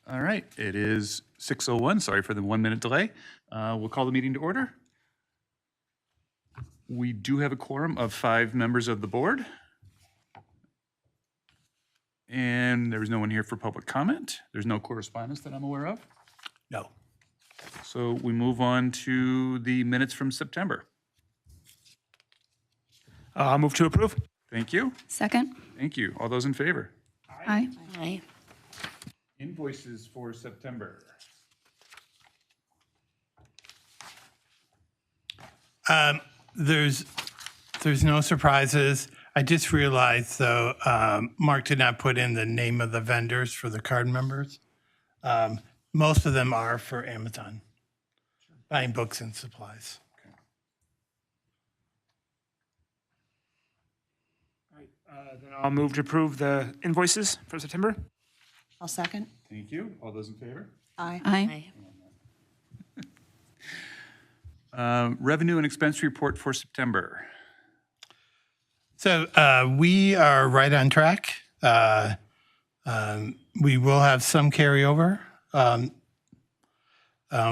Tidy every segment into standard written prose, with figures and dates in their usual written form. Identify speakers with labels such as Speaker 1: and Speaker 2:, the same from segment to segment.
Speaker 1: All right, it is 6:01. Sorry for the 1-minute delay. We'll call the meeting to order. We do have a quorum of 5 members of the board. And there is no one here for public comment. There's no correspondence that I'm aware of.
Speaker 2: No.
Speaker 1: So we move on to the minutes from September.
Speaker 3: I'll move to approve.
Speaker 1: Thank you.
Speaker 4: Second.
Speaker 1: Thank you. All those in favor?
Speaker 4: Aye.
Speaker 5: Aye.
Speaker 1: Invoices for September.
Speaker 2: There's no surprises. I just realized, though, Mark did not put in the name of the vendors for the card members. Most of them are for Amazon, buying books and supplies.
Speaker 3: All right, then I'll move to approve the invoices for September.
Speaker 5: I'll second.
Speaker 1: Thank you. All those in favor?
Speaker 5: Aye.
Speaker 4: Aye.
Speaker 1: Revenue and expense report for September.
Speaker 2: So we are right on track. We will have some carryover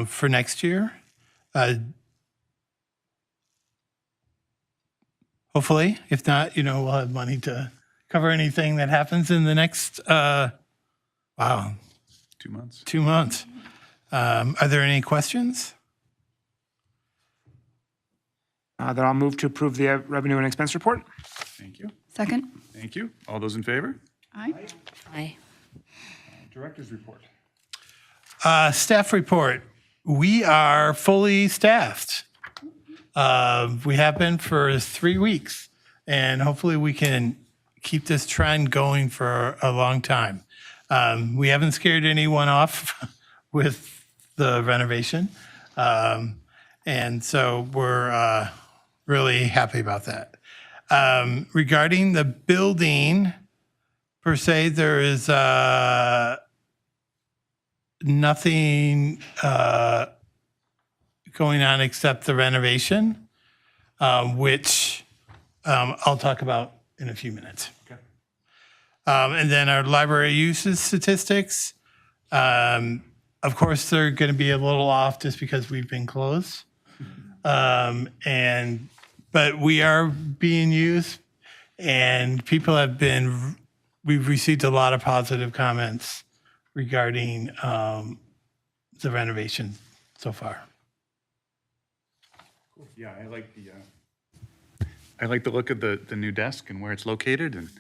Speaker 2: for next year. Hopefully, if not, we'll have money to cover anything that happens in the next,
Speaker 1: 2 months.
Speaker 2: 2 months. Are there any questions?
Speaker 3: Then I'll move to approve the revenue and expense report.
Speaker 1: Thank you.
Speaker 4: Second.
Speaker 1: Thank you. All those in favor?
Speaker 4: Aye.
Speaker 5: Aye.
Speaker 1: Director's report.
Speaker 2: Staff report. We are fully staffed. We have been for 3 weeks, and hopefully we can keep this trend going for a long time. We haven't scared anyone off with the renovation, and so we're really happy about that. Regarding the building, per se, there is nothing going on except the renovation, which I'll talk about in a few minutes.
Speaker 1: Okay.
Speaker 2: And then our library uses statistics. Of course, they're going to be a little off just because we've been closed. But we are being used, and we've received a lot of positive comments regarding the renovation so far.
Speaker 1: Cool. Yeah, I like the look of the new desk and where it's located and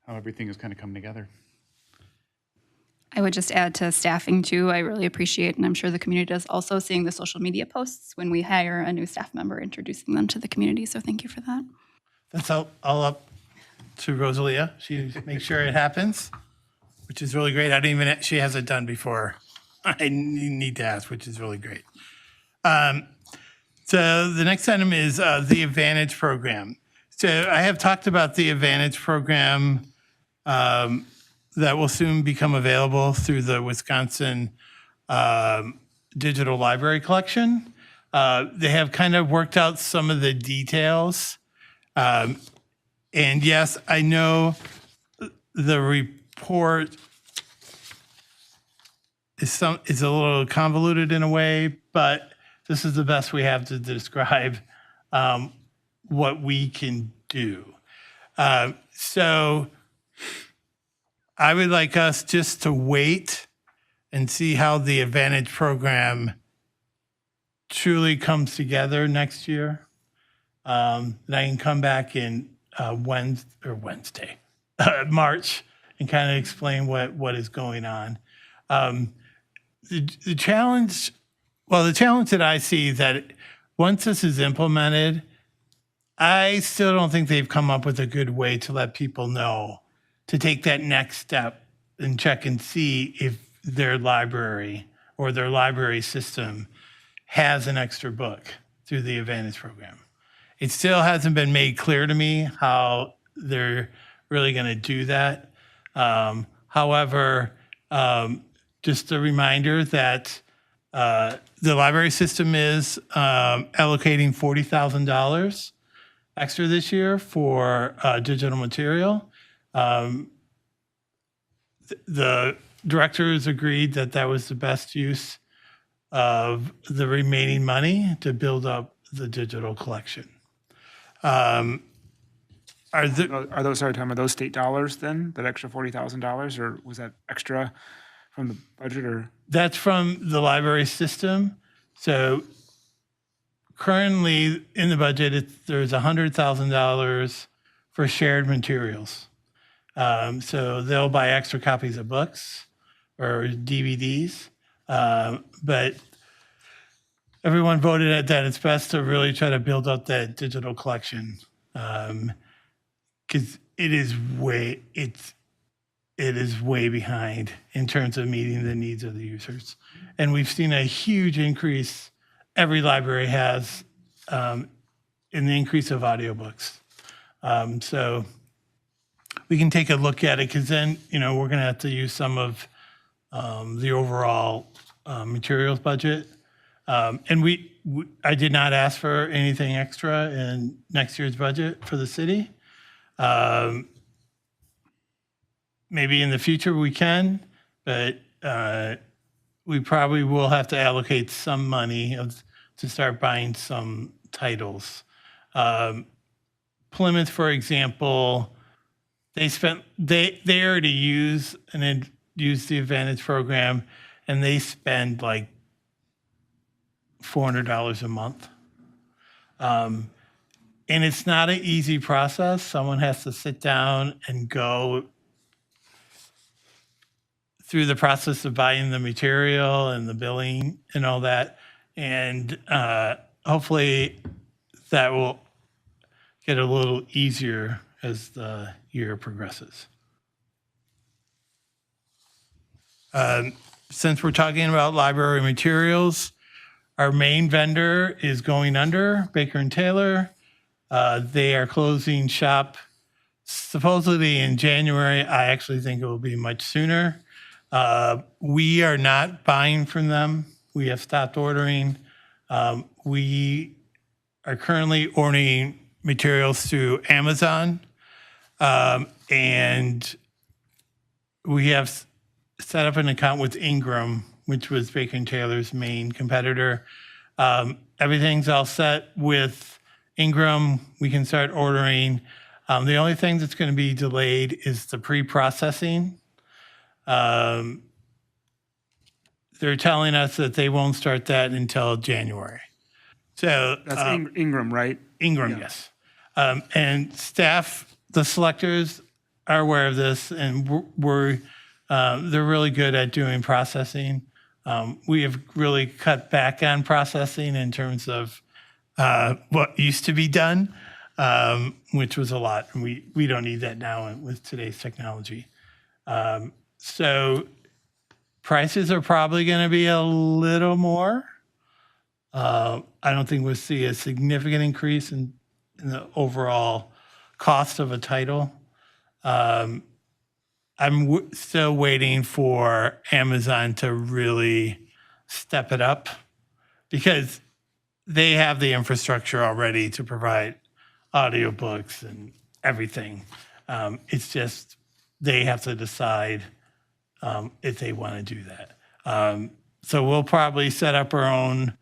Speaker 1: how everything has kind of come together.
Speaker 4: I would just add to staffing too. I really appreciate, and I'm sure the community does also, seeing the social media posts when we hire a new staff member, introducing them to the community. So thank you for that.
Speaker 2: That's all up to Rosalia. She makes sure it happens, which is really great. She hasn't done before. I need to ask, which is really great. So the next item is the Advantage program. So I have talked about the Advantage program that will soon become available through the Wisconsin Digital Library Collection. They have kind of worked out some of the details. And yes, I know the report is a little convoluted in a way, but this is the best we have to describe what we can do. So I would like us just to wait and see how the Advantage program truly comes together next year. And I can come back in Wednesday, March, and kind of explain what is going on. The challenge that I see is that once this is implemented, I still don't think they've come up with a good way to let people know to take that next step and check and see if their library or their library system has an extra book through the Advantage program. It still hasn't been made clear to me how they're really going to do that. However, just a reminder that the library system is allocating $40,000 extra this year for digital material. The directors agreed that that was the best use of the remaining money to build up the digital collection. Are there,
Speaker 3: Are those, sorry, Tom, are those state dollars then, that extra $40,000, or was that extra from the budget, or?
Speaker 2: that's from the library system. So currently in the budget, there's $100,000 for shared materials. So they'll buy extra copies of books or DVDs. But everyone voted that it's best to really try to build up that digital collection. Because it is way behind in terms of meeting the needs of the users. And we've seen a huge increase, every library has, in the increase of audiobooks. So we can take a look at it, because then, we're going to have to use some of the overall materials budget. And I did not ask for anything extra in next year's budget for the city. Maybe in the future we can, but we probably will have to allocate some money to start buying some titles. Plymouth, for example, they already use the Advantage program, and they spend like $400 a month. And it's not an easy process. Someone has to sit down and go through the process of buying the material and the billing and all that. And hopefully that will get a little easier as the year progresses. Since we're talking about library materials, our main vendor is going under, Baker & Taylor. They are closing shop supposedly in January. I actually think it will be much sooner. We are not buying from them. We have stopped ordering. We are currently ordering materials through Amazon. And we have set up an account with Ingram, which was Baker & Taylor's main competitor. Everything's all set with Ingram. We can start ordering. The only thing that's going to be delayed is the pre-processing. They're telling us that they won't start that until January. So
Speaker 3: That's Ingram, right?
Speaker 2: Ingram, yes. And staff, the selectors are aware of this, and they're really good at doing processing. We have really cut back on processing in terms of what used to be done, which was a lot. And we don't need that now with today's technology. So prices are probably going to be a little more. I don't think we'll see a significant increase in the overall cost of a title. I'm still waiting for Amazon to really step it up, because they have the infrastructure already to provide audiobooks and everything. It's just they have to decide if they want to do that. So we'll probably set up our own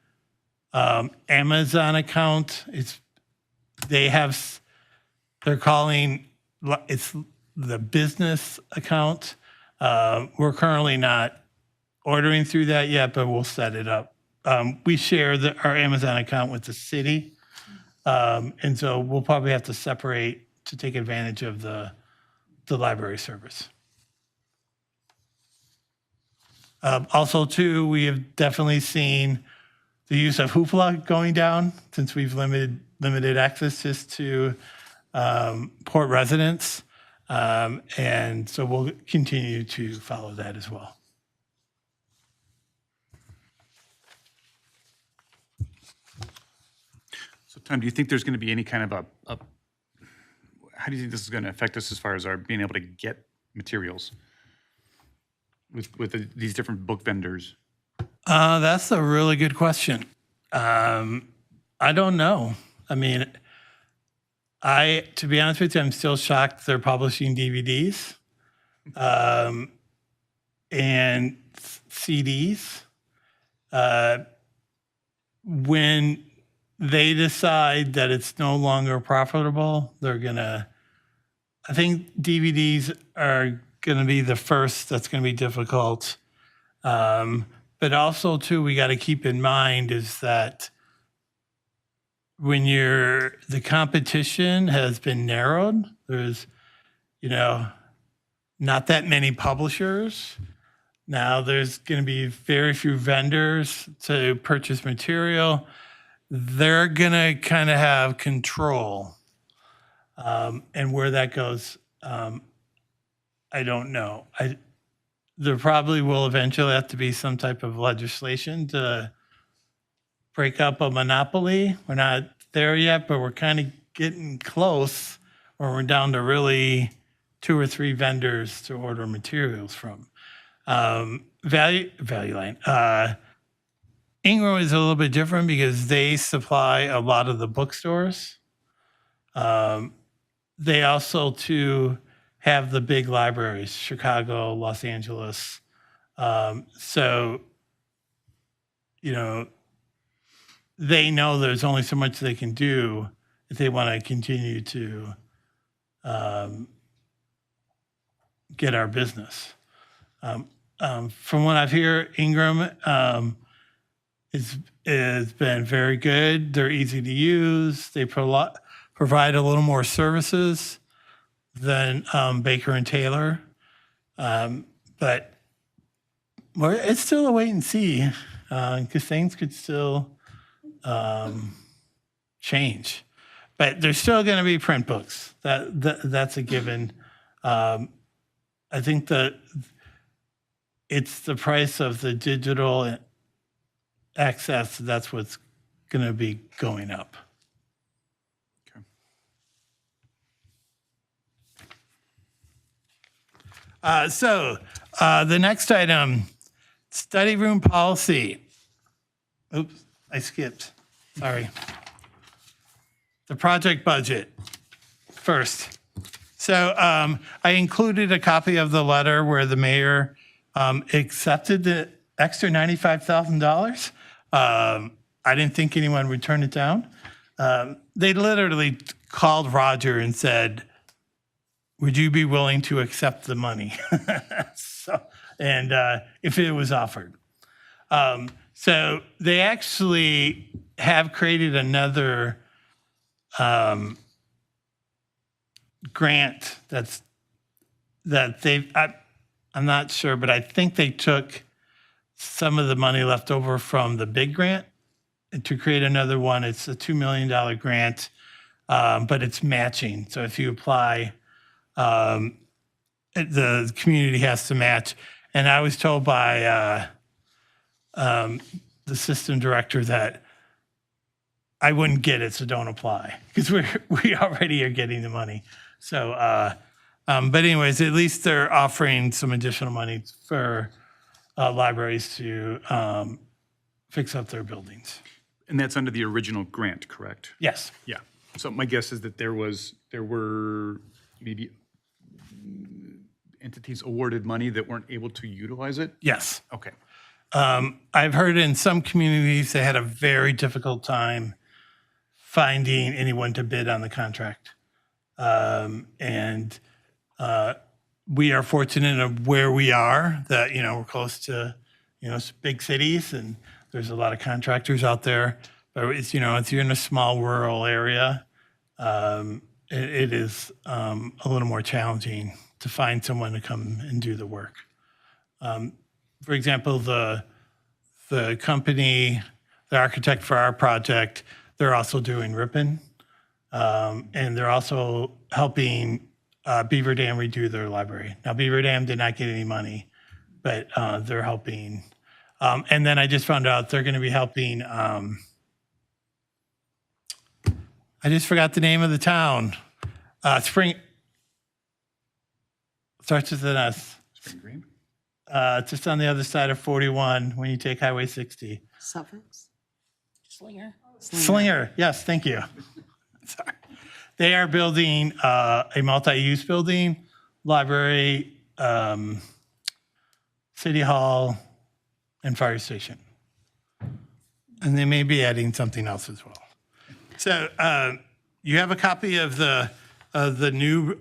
Speaker 2: Amazon account. They're calling it's the business account. We're currently not ordering through that yet, but we'll set it up. We share our Amazon account with the city. And so we'll probably have to separate to take advantage of the library service. Also, too, we have definitely seen the use of Hoopla going down, since we've limited access just to Port residents. And so we'll continue to follow that as well.
Speaker 1: So Tom, do you think there's going to be any kind of how do you think this is going to affect us as far as our being able to get materials with these different book vendors?
Speaker 2: That's a really good question. I don't know. I mean, to be honest with you, I'm still shocked they're publishing DVDs. and CDs. When they decide that it's no longer profitable, they're gonna, I think DVDs are gonna be the first that's gonna be difficult. But also too, we gotta keep in mind is that when the competition has been narrowed, there's, not that many publishers. Now there's going to be very few vendors to purchase material. They're going to kind of have control. And where that goes, I don't know. There probably will eventually have to be some type of legislation to break up a monopoly. We're not there yet, but we're kind of getting close where we're down to really 2 or 3 vendors to order materials from. Value Line. Ingram is a little bit different because they supply a lot of the bookstores. They also too have the big libraries, Chicago, Los Angeles. So, they know there's only so much they can do if they want to continue to get our business. From what I've heard, Ingram has been very good. They're easy to use. They provide a little more services than Baker and Taylor. But it's still a wait and see because things could still change. But there's still going to be print books. That's a given. I think that it's the price of the digital access that's what's going to be going up. So the next item, study room policy. Oops, I skipped. Sorry. The project budget first. So I included a copy of the letter where the mayor accepted the extra $95,000. I didn't think anyone would turn it down. They literally called Roger and said, would you be willing to accept the money? If it was offered. So they actually have created another grant I'm not sure, but I think they took some of the money left over from the big grant to create another one. It's a $2 million grant, but it's matching. So if you apply, the community has to match. And I was told by the system director that I wouldn't get it, so don't apply because we already are getting the money. So, but anyways, at least they're offering some additional money for libraries to fix up their buildings.
Speaker 1: And that's under the original grant, correct?
Speaker 2: Yes.
Speaker 1: Yeah. So my guess is that there were maybe entities awarded money that weren't able to utilize it?
Speaker 2: Yes.
Speaker 1: Okay.
Speaker 2: I've heard in some communities they had a very difficult time finding anyone to bid on the contract. We are fortunate of where we are that, we're close to, big cities and there's a lot of contractors out there. But it's, if you're in a small rural area, it is a little more challenging to find someone to come and do the work. For example, the company, the architect for our project, they're also doing Ripon. And they're also helping Beaver Dam redo their library. Now, Beaver Dam did not get any money, but they're helping. And then I just found out they're going to be helping. I just forgot the name of the town. Spring. Starts with an S.
Speaker 1: Spring Green?
Speaker 2: Just on the other side of 41 when you take Highway 60.
Speaker 5: Suffix?
Speaker 2: Slinger. Yes, thank you. Sorry. They are building a multi-use building, library, City Hall, and Fire Station. And they may be adding something else as well. So you have a copy of the new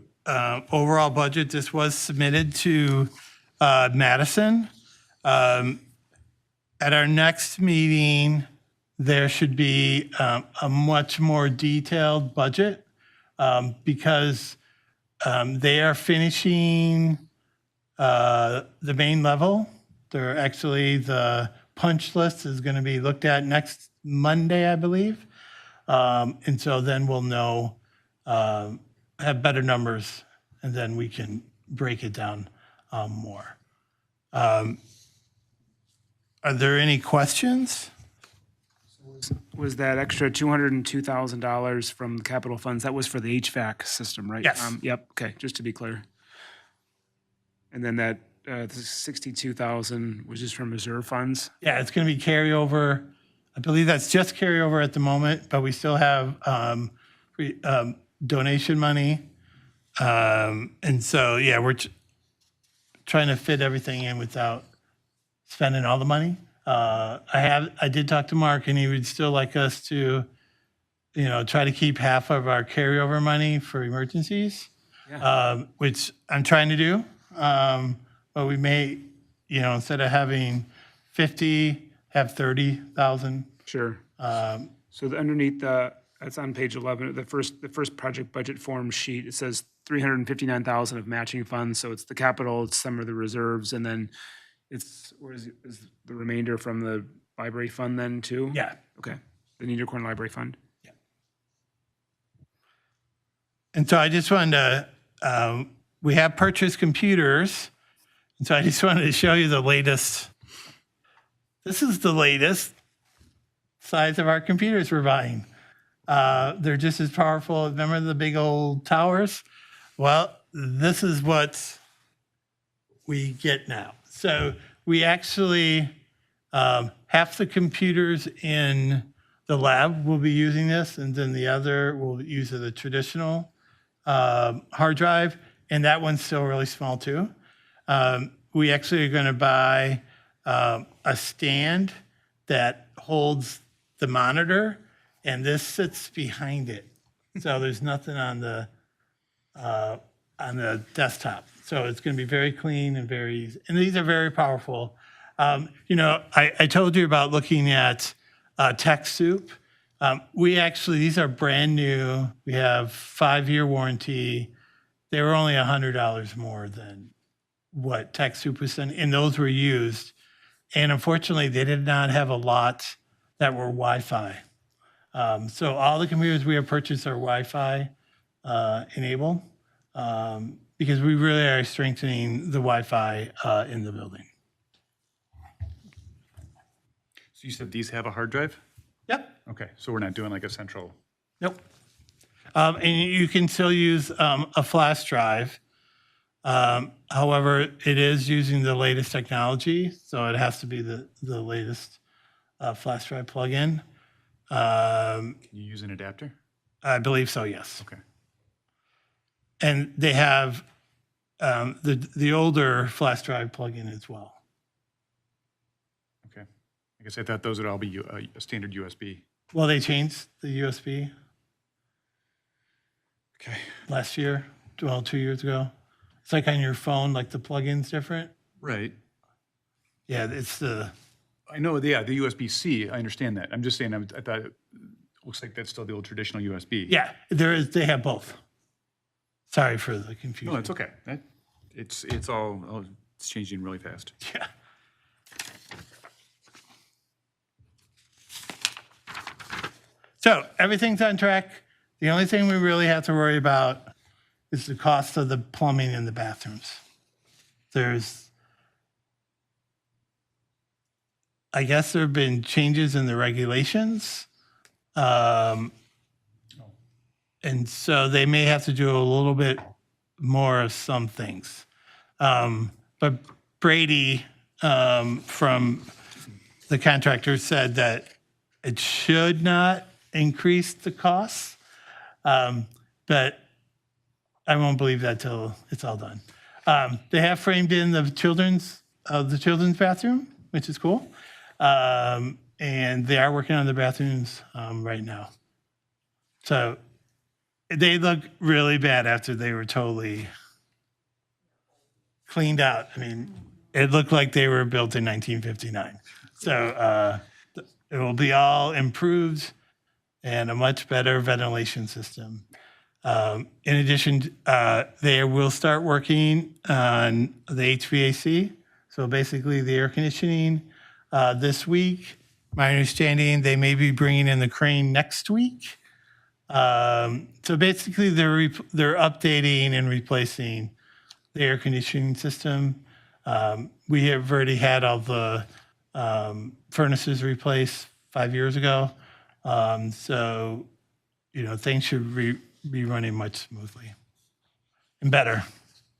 Speaker 2: overall budget. This was submitted to Madison. At our next meeting, there should be a much more detailed budget because they are finishing the main level. They're actually, the punch list is going to be looked at next Monday, I believe. And so then we'll know, have better numbers, and then we can break it down more. Are there any questions?
Speaker 3: Was that extra $202,000 from the capital funds? That was for the HVAC system, right?
Speaker 2: Yes.
Speaker 3: Yep, okay, just to be clear. And then that the 62,000 was just from reserve funds?
Speaker 2: Yeah, it's going to be carryover. I believe that's just carryover at the moment, but we still have donation money. And so, yeah, we're trying to fit everything in without spending all the money. I did talk to Mark, and he would still like us to, try to keep half of our carryover money for emergencies, which I'm trying to do. But we may, instead of having 50, have 30,000.
Speaker 3: Sure. So underneath that's on page 11, the first project budget form sheet, it says 359,000 of matching funds. So it's the capital, it's some of the reserves, and then is the remainder from the library fund then too?
Speaker 2: Yeah.
Speaker 3: Okay. The Needham Corner Library Fund.
Speaker 2: And so I just wanted to, we have purchased computers. And so I just wanted to show you the latest. This is the latest size of our computers we're buying. They're just as powerful. Remember the big old towers? Well, this is what we get now. So we actually, half the computers in the lab will be using this, and then the other will use the traditional hard drive, and that one's still really small too. We actually are going to buy a stand that holds the monitor, and this sits behind it. So there's nothing on the desktop. So it's going to be very clean and very easy. And these are very powerful. I told you about looking at TechSoup. These are brand new. We have 5-year warranty. They were only $100 more than what TechSoup was sending, and those were used. And unfortunately, they did not have a lot that were Wi-Fi. So all the computers we have purchased are Wi-Fi enabled because we really are strengthening the Wi-Fi in the building.
Speaker 1: So you said these have a hard drive?
Speaker 2: Yep.
Speaker 1: Okay, so we're not doing like a central.
Speaker 2: Nope. And you can still use a flash drive. However, it is using the latest technology, so it has to be the latest flash drive plug-in.
Speaker 1: Can you use an adapter?
Speaker 2: I believe so, yes.
Speaker 1: Okay.
Speaker 2: And they have the older flash drive plug-in as well.
Speaker 1: Okay. I guess I thought those would all be a standard USB.
Speaker 2: Well, they changed the USB
Speaker 1: Okay.
Speaker 2: last year, 2 years ago. It's like on your phone, like the plug-in's different.
Speaker 1: Right.
Speaker 2: Yeah, it's the,
Speaker 1: I know, the USB-C, I understand that. I'm just saying, I thought it looks like that's still the old traditional USB.
Speaker 2: yeah, they have both. Sorry for the confusion.
Speaker 1: No, it's okay. It's changing really fast.
Speaker 2: Yeah. So everything's on track. The only thing we really have to worry about is the cost of the plumbing in the bathrooms. I guess there have been changes in the regulations. And so they may have to do a little bit more of some things. But Brady from the contractor said that it should not increase the costs. But I won't believe that till it's all done. They have framed in the children's of the children's bathroom, which is cool. And they are working on the bathrooms right now. So they look really bad after they were totally cleaned out. I mean, it looked like they were built in 1959. So it will be all improved and a much better ventilation system. In addition, they will start working on the HVAC. So basically the air conditioning this week. My understanding, they may be bringing in the crane next week. So basically they're updating and replacing the air conditioning system. We have already had all the furnaces replaced 5 years ago. So, things should be running much smoothly and better.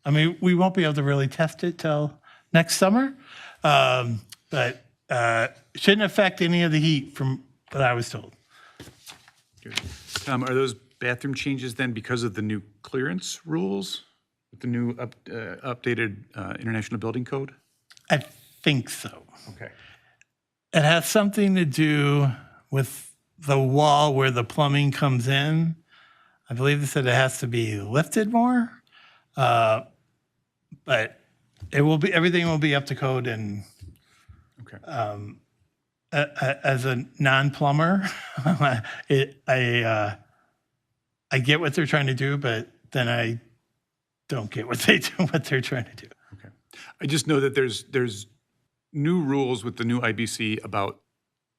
Speaker 2: I mean, we won't be able to really test it till next summer, but shouldn't affect any of the heat from what I was told.
Speaker 1: Tom, are those bathroom changes then because of the new clearance rules? With the new updated International Building Code?
Speaker 2: I think so.
Speaker 1: Okay.
Speaker 2: It has something to do with the wall where the plumbing comes in. I believe they said it has to be lifted more, but everything will be up to code. And
Speaker 1: Okay.
Speaker 2: As a non-plumber, I get what they're trying to do, but then I don't get what they're trying to do.
Speaker 1: Okay. I just know that there's new rules with the new IBC about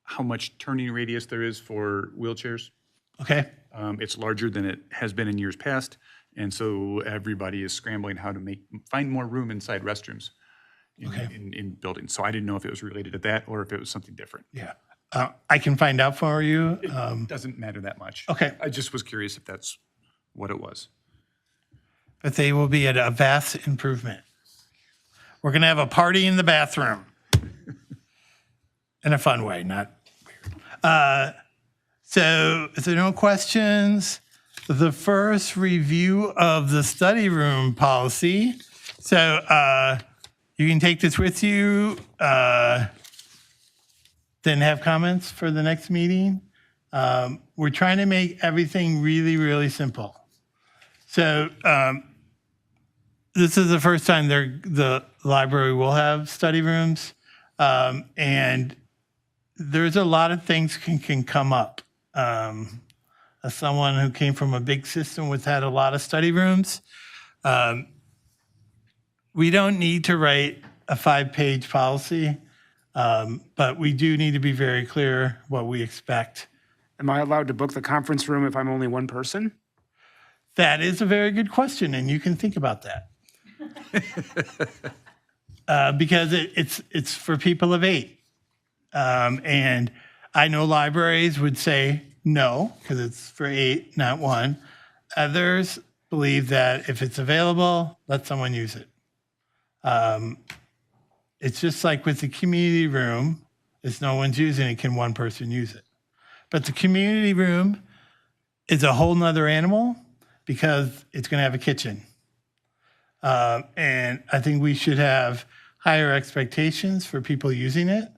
Speaker 1: how much turning radius there is for wheelchairs.
Speaker 2: Okay.
Speaker 1: It's larger than it has been in years past, and so everybody is scrambling how to find more room inside restrooms in buildings. So I didn't know if it was related to that or if it was something different.
Speaker 2: Yeah. I can find out for you.
Speaker 1: It doesn't matter that much.
Speaker 2: Okay.
Speaker 1: I just was curious if that's what it was.
Speaker 2: But they will be at a vast improvement. We're going to have a party in the bathroom. In a fun way, not weird. So if there are no questions, the first review of the study room policy. So you can take this with you, then have comments for the next meeting. We're trying to make everything really, really simple. So this is the first time the library will have study rooms, and there's a lot of things can come up. As someone who came from a big system with had a lot of study rooms, we don't need to write a 5-page policy, but we do need to be very clear what we expect.
Speaker 3: Am I allowed to book the conference room if I'm only one person?
Speaker 2: That is a very good question, and you can think about that. Because it's for people of 8. And I know libraries would say no, because it's for 8, not 1. Others believe that if it's available, let someone use it. It's just like with the community room, if no one's using it, can one person use it? But the community room is a whole nother animal because it's going to have a kitchen. And I think we should have higher expectations for people using it.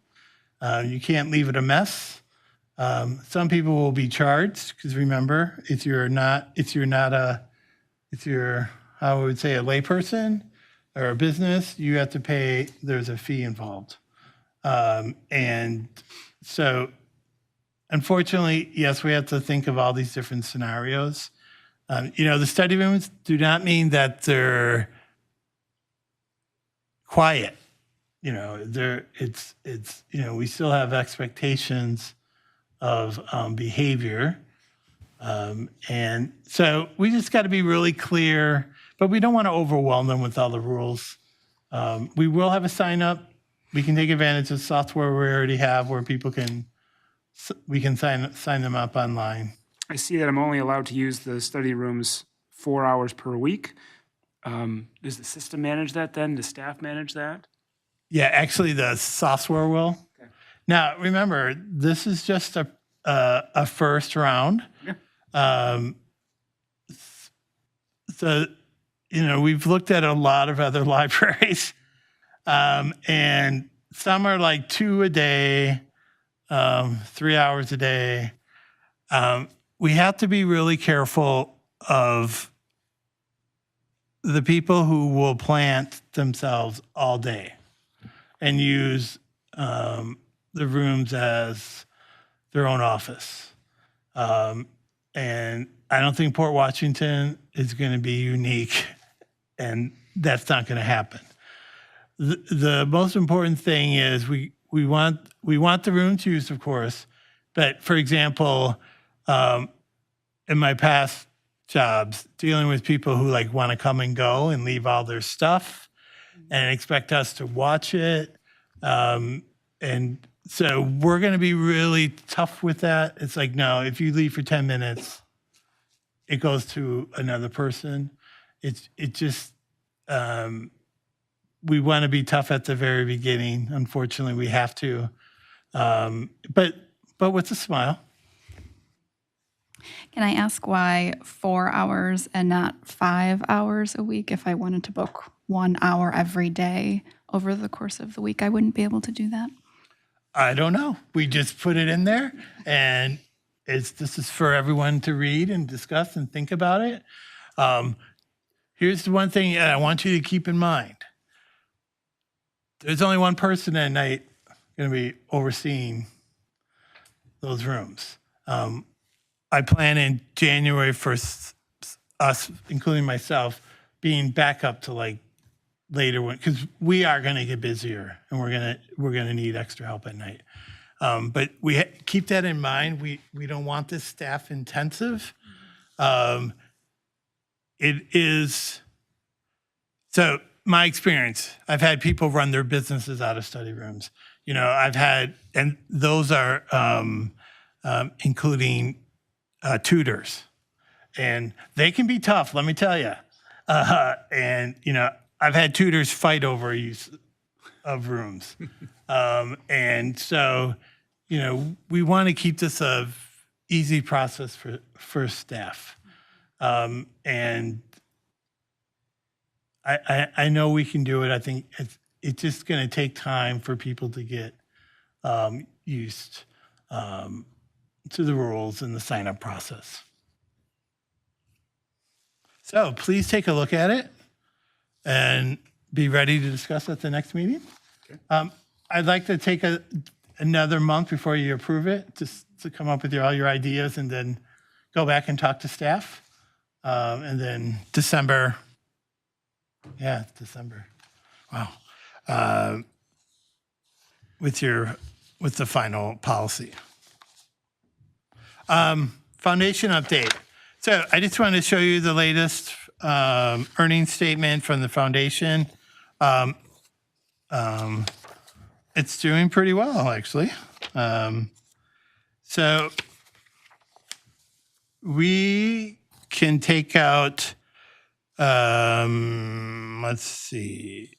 Speaker 2: You can't leave it a mess. Some people will be charged because remember, if you're how I would say a layperson or a business, you have to pay. There's a fee involved, and so unfortunately, yes, we have to think of all these different scenarios. The study rooms do not mean that they're quiet. We still have expectations of behavior. And so we just got to be really clear, but we don't want to overwhelm them with all the rules. We will have a sign up. We can take advantage of software we already have where we can sign them up online.
Speaker 3: I see that I'm only allowed to use the study rooms 4 hours per week. Does the system manage that then? Does staff manage that?
Speaker 2: Yeah, actually the software will.
Speaker 3: Okay.
Speaker 2: Now, remember, this is just a first round.
Speaker 3: Yeah.
Speaker 2: So, we've looked at a lot of other libraries. And some are like 2 a day, 3 hours a day. We have to be really careful of the people who will plant themselves all day and use the rooms as their own office. And I don't think Port Washington is going to be unique, and that's not going to happen. The most important thing is we want the rooms used, of course, but for example, in my past jobs, dealing with people who like want to come and go and leave all their stuff and expect us to watch it. And so we're going to be really tough with that. It's like, no, if you leave for 10 minutes, it goes to another person. It just, we want to be tough at the very beginning. Unfortunately, we have to, but with a smile.
Speaker 4: Can I ask why 4 hours and not 5 hours a week? If I wanted to book 1 hour every day over the course of the week, I wouldn't be able to do that.
Speaker 2: I don't know. We just put it in there, and this is for everyone to read and discuss and think about it. Here's the one thing I want you to keep in mind. There's only one person at night going to be overseeing those rooms. I plan in January for us, including myself, being back up to like later because we are going to get busier and we're gonna need extra help at night. But we keep that in mind. We don't want this staff intensive. It is so. My experience, I've had people run their businesses out of study rooms. You know, I've had, and those are including tutors, and they can be tough. Let me tell you. And you know, I've had tutors fight over use of rooms, and so you know, we want to keep this a easy process for staff, and I know we can do it. I think it's just going to take time for people to get used to the rules and the sign-up process. So please take a look at it and be ready to discuss at the next meeting. Okay. I'd like to take another month before you approve it, just to come up with all your ideas and then go back and talk to staff. And then December. Yeah, December. Wow. With the final policy. Foundation update. So I just wanted to show you the latest earnings statement from the foundation. It's doing pretty well, actually. So we can take out, let's see,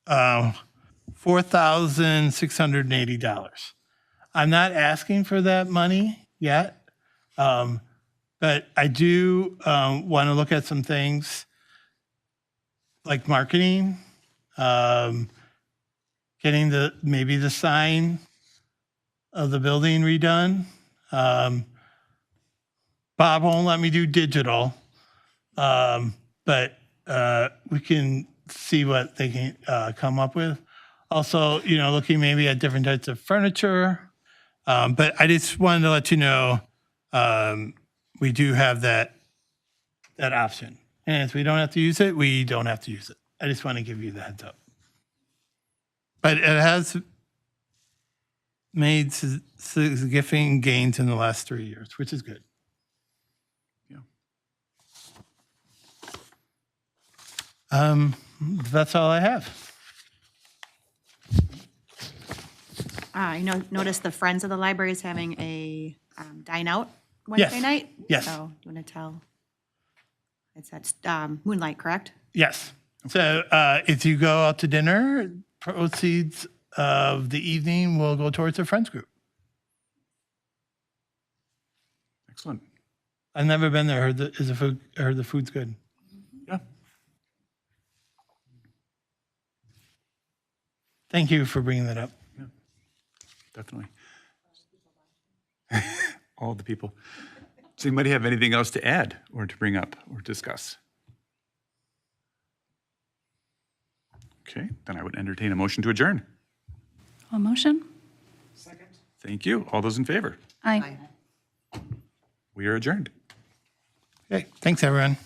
Speaker 2: $4,680. I'm not asking for that money yet, but I do want to look at some things like marketing, getting maybe the sign of the building redone. Bob won't let me do digital, but we can see what they can come up with. Also, you know, looking maybe at different types of furniture. But I just wanted to let you know we do have that option. And if we don't have to use it, we don't have to use it. I just want to give you the heads up. But it has made significant gains in the last 3 years, which is good. Yeah. That's all I have.
Speaker 5: I noticed the Friends of the Library is having a dine out Wednesday
Speaker 2: Yes.
Speaker 5: night.
Speaker 2: Yes.
Speaker 5: So you want to tell? It's at Moonlight, correct?
Speaker 2: Yes. So if you go out to dinner, proceeds of the evening will go towards the Friends group.
Speaker 1: Excellent.
Speaker 2: I've never been there. I heard the food's good.
Speaker 1: Yeah.
Speaker 2: Thank you for bringing that up.
Speaker 1: Definitely. All the people. Does anybody have anything else to add or to bring up or discuss? Okay, then I would entertain a motion to adjourn.
Speaker 4: A motion?
Speaker 1: Thank you. All those in favor?
Speaker 4: Aye.
Speaker 1: We are adjourned.
Speaker 2: Okay, thanks, everyone.